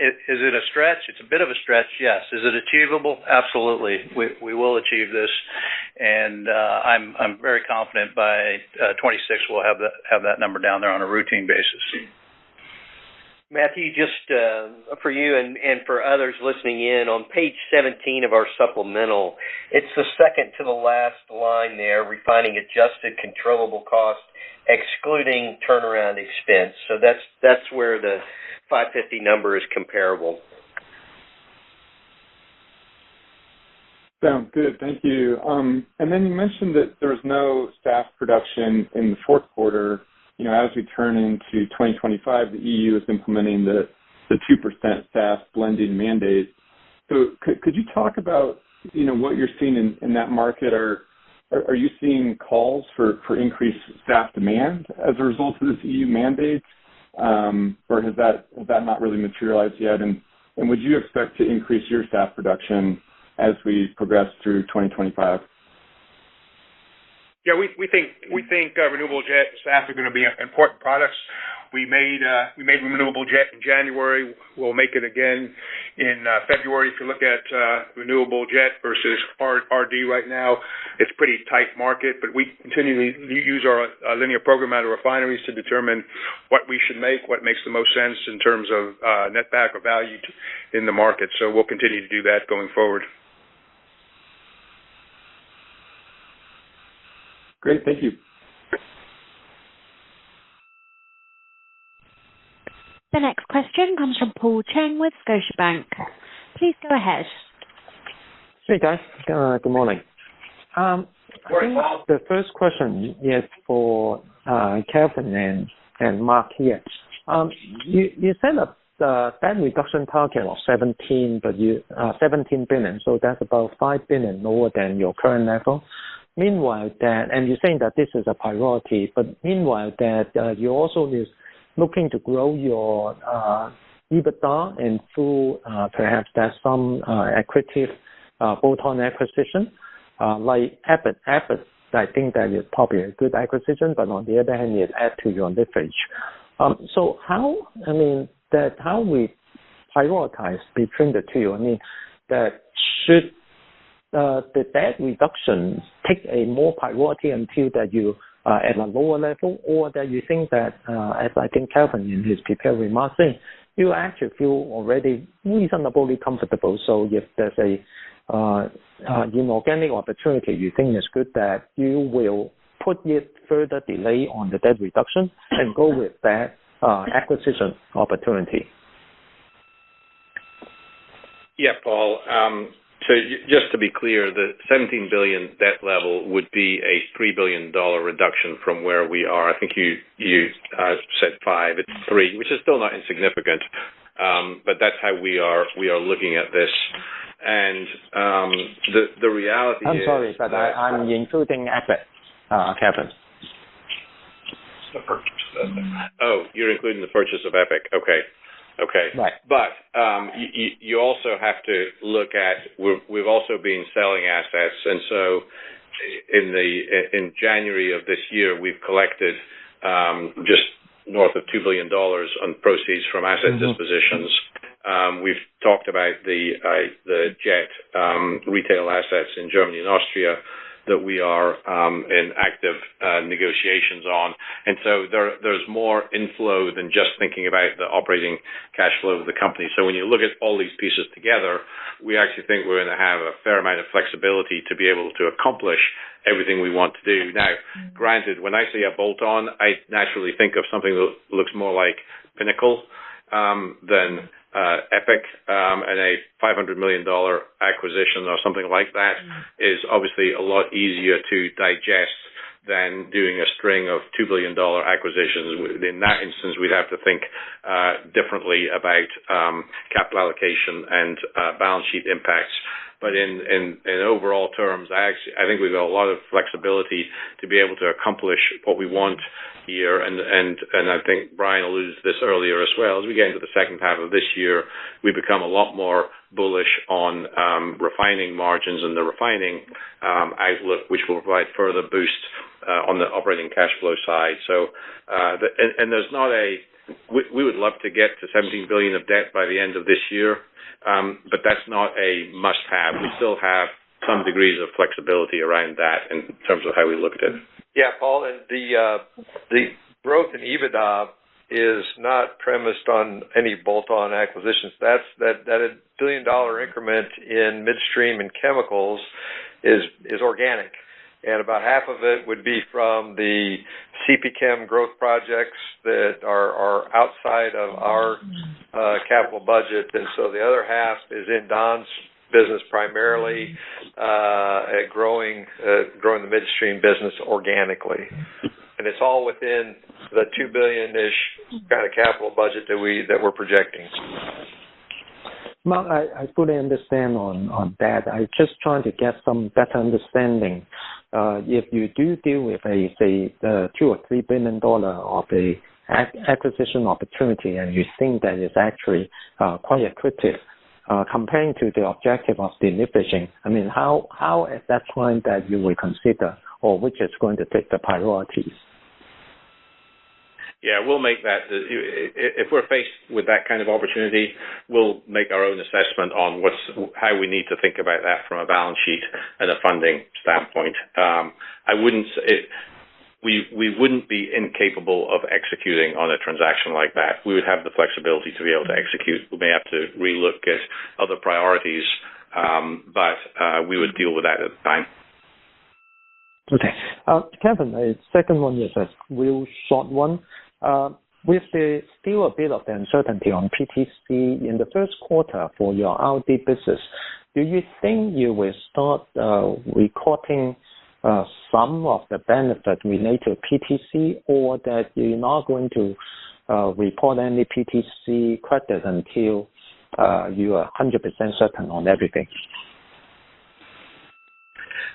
Is it a stretch? It's a bit of a stretch, yes. Is it achievable? Absolutely. We will achieve this, and I'm very confident by 26 we'll have that number down there on a routine basis. Matthew, just for you and for others listening in, on page 17 of our supplemental, it's the second to the last line there, refining adjusted controllable cost, excluding turnaround expense. So that's where the 550 number is comparable. Sounds good. Thank you. And then you mentioned that there was no SAF production in the fourth quarter. You know, as we turn into 2025, the EU is implementing the 2% SAF blending mandate. So could you talk about, you know, what you're seeing in that market? Are you seeing calls for increased SAF demand as a result of this EU mandate? Or has that not really materialized yet? And would you expect to increase your SAF production as we progress through 2025? Yeah, we think renewable jet and SAF are going to be important products. We made renewable jet in January. We'll make it again in February. If you look at renewable jet versus RD right now, it's a pretty tight market, but we continually use our linear program out of refineries to determine what we should make, what makes the most sense in terms of net back or value in the market. So we'll continue to do that going forward. Great, thank you. The next question comes from Paul Cheng with Scotiabank. Please go ahead. Hey guys, good morning. I think the first question is for Kevin and Mark here. You set up the debt reduction target of 17 billion, so that's about 5 billion lower than your current level. Meanwhile, and you're saying that this is a priority, but meanwhile that you also is looking to grow your EBITDA and through perhaps there's some accretive bolt-on acquisition like Abbott. I think that is probably a good acquisition, but on the other hand, it adds to your leverage. So how we prioritize between the two? I mean, that should the debt reduction take a more priority until that you at a lower level, or that you think that, as I think Kevin in his prepared remarks saying, you actually feel already reasonably comfortable. So if there's a inorganic opportunity you think is good, that you will put it further delay on the debt reduction and go with that acquisition opportunity. Yeah, Paul. So just to be clear, the 17 billion debt level would be a $3 billion reduction from where we are. I think you said 5, it's 3, which is still not insignificant. But that's how we are looking at this. And the reality I'm sorry, but I'm including Abbott, Kevin. Oh, you're including the purchase of Epic. Okay. Right. But you also have to look at, we've also been selling assets, and so in January of this year, we've collected just north of $2 billion on proceeds from asset dispositions. We've talked about the jet retail assets in Germany and Austria that we are in active negotiations on. And so there's more inflow than just thinking about the operating cash flow of the company. So when you look at all these pieces together, we actually think we're going to have a fair amount of flexibility to be able to accomplish everything we want to do. Now, granted, when I say a bolt-on, I naturally think of something that looks more like Pinnacle than Epic, and a $500 million acquisition or something like that is obviously a lot easier to digest than doing a string of $2 billion acquisitions. In that instance, we'd have to think differently about capital allocation and balance sheet impacts. But in overall terms, I think we've got a lot of flexibility to be able to accomplish what we want here. And I think Brian alluded to this earlier as well. As we get into the second half of this year, we become a lot more bullish on refining margins and the refining outlook, which will provide further boost on the operating cash flow side. So, and there's not we would love to get to 17 billion of debt by the end of this year. But that's not a must-have. We still have some degrees of flexibility around that in terms of how we look at it. Yeah, Paul, and the growth in EBITDA is not premised on any bolt-on acquisitions. That $1 billion increment in midstream and chemicals is organic, and about half of it would be from the CP Chem growth projects that are outside of our capital budget, and so the other half is in Don's business primarily at growing the midstream business organically, and it's all within the $2 billion-ish kind of capital budget that we're projecting. Mark, I fully understand on that. I'm just trying to get some better understanding. If you do deal with say, $2 or $3 billion of a acquisition opportunity, and you think that is actually quite accretive, comparing to the objective of deleveraging, I mean, how at that time that you will consider, or which is going to take the priorities? Yeah, we'll make that. If we're faced with that kind of opportunity, we'll make our own assessment on how we need to think about that from a balance sheet and a funding standpoint. We wouldn't be incapable of executing on a transaction like that. We would have the flexibility to be able to execute. We may have to relook at other priorities, but we would deal with that at the time. Okay. Kevin, the second one is a real short one. With still a bit of the uncertainty on PTC in the first quarter for your RD business, do you think you will start recording some of the benefit related to PTC, or that you're not going to report any PTC credit until you are 100% certain on everything?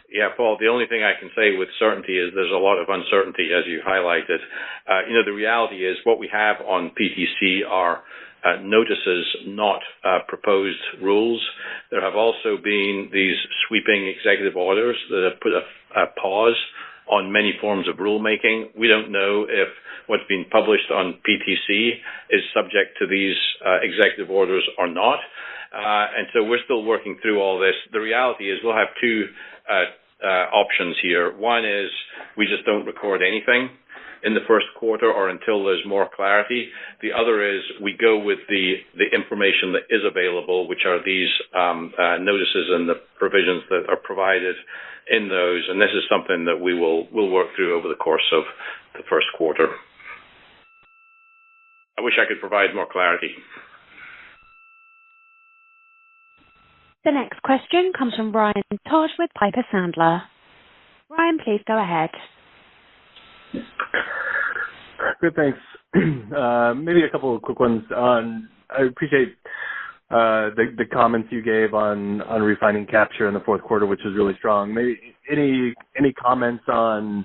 Yeah, Paul, the only thing I can say with certainty is there's a lot of uncertainty, as you highlighted. The reality is what we have on PTC are notices, not proposed rules. There have also been these sweeping executive orders that have put a pause on many forms of rulemaking. We don't know if what's been published on PTC is subject to these executive orders or not. And so we're still working through all this. The reality is we'll have two options here. One is we just don't record anything in the first quarter or until there's more clarity. The other is we go with the information that is available, which are these notices and the provisions that are provided in those. And this is something that we'll work through over the course of the first quarter. I wish I could provide more clarity. The next question comes from Ryan Todd with Piper Sandler. Ryan, please go ahead. Good, thanks. Maybe a couple of quick ones. I appreciate the comments you gave on refining capture in the fourth quarter, which was really strong. Maybe any comments on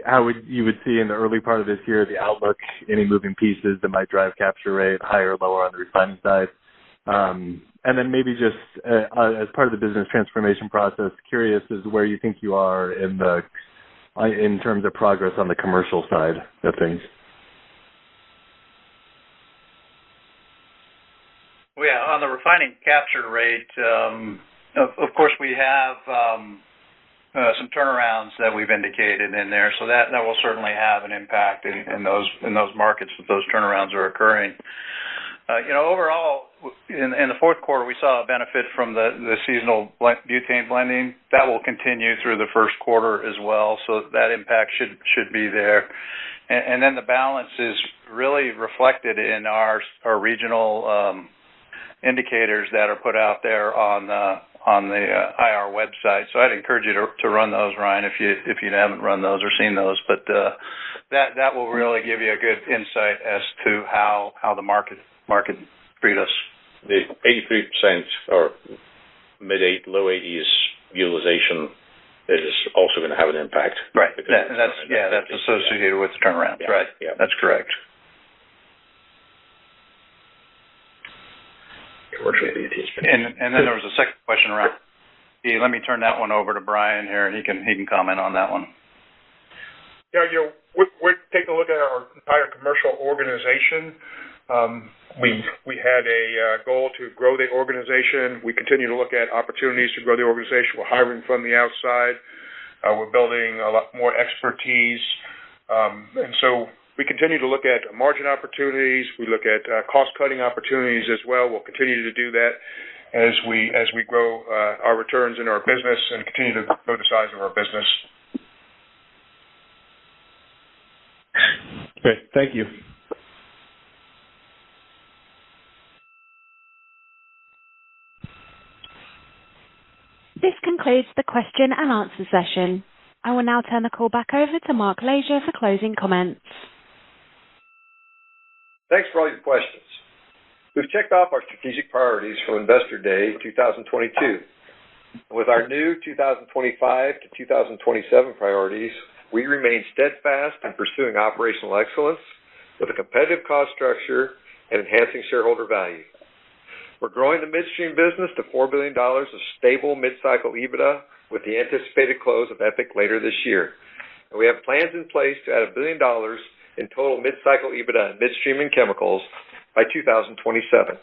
how you would see in the early part of this year the outlook, any moving pieces that might drive capture rate higher or lower on the refining side? And then maybe just as part of the business transformation process, curious as where you think you are in terms of progress on the commercial side of things. Well, yeah, on the refining capture rate, of course we have some turnarounds that we've indicated in there, so that will certainly have an impact in those markets that those turnarounds are occurring. Overall, in the fourth quarter, we saw a benefit from the seasonal butane blending. That will continue through the first quarter as well, so that impact should be there. And then the balance is really reflected in our regional indicators that are put out there on the IR website. So I'd encourage you to run those, Ryan, if you haven't run those or seen those. But that will really give you a good insight as to how the market treat us. The 83% or low 80s utilization is also going to have an impact. Right. That's associated with the turnaround. Yeah. Right. Yeah. That's correct. And then there was a second question around. Let me turn that one over to Brian here, and he can comment on that one. Yeah, we're taking a look at our entire commercial organization. We had a goal to grow the organization. We continue to look at opportunities to grow the organization. We're hiring from the outside. We're building a lot more expertise. And so we continue to look at margin opportunities. We look at cost-cutting opportunities as well. We'll continue to do that as we grow our returns in our business and continue to grow the size of our business. Great. Thank you. concludes the question and answer session. I will now turn the call back over to Mark Leisure for closing comments. Thanks for all your questions. We've checked off our strategic priorities from Investor Day 2022. With our new 2025 to 2027 priorities, we remain steadfast in pursuing operational excellence with a competitive cost structure and enhancing shareholder value. We're growing the midstream business to $4 billion of stable mid-cycle EBITDA with the anticipated close of EPIC later this year. And we have plans in place to add $1 billion in total mid-cycle EBITDA in midstream and chemicals by 2027.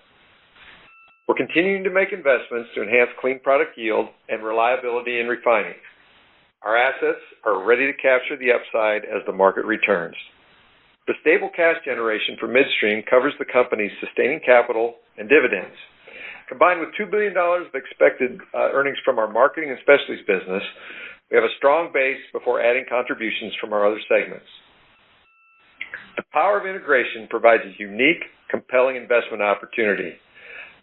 We're continuing to make investments to enhance clean product yield and reliability in refining. Our assets are ready to capture the upside as the market returns. The stable cash generation for midstream covers the company's sustaining capital and dividends. Combined with $2 billion of expected earnings from our marketing and specialties business, we have a strong base before adding contributions from our other segments. The power of integration provides a unique, compelling investment opportunity.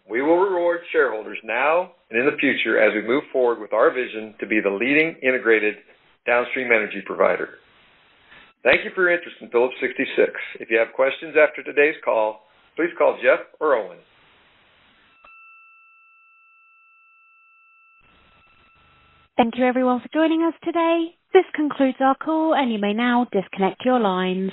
We will reward shareholders now and in the future as we move forward with our vision to be the leading integrated downstream energy provider. Thank you for your interest in Phillips 66. If you have questions after today's call, please call Jeff or Owen. Thank you everyone for joining us today. This concludes our call and you may now disconnect your lines.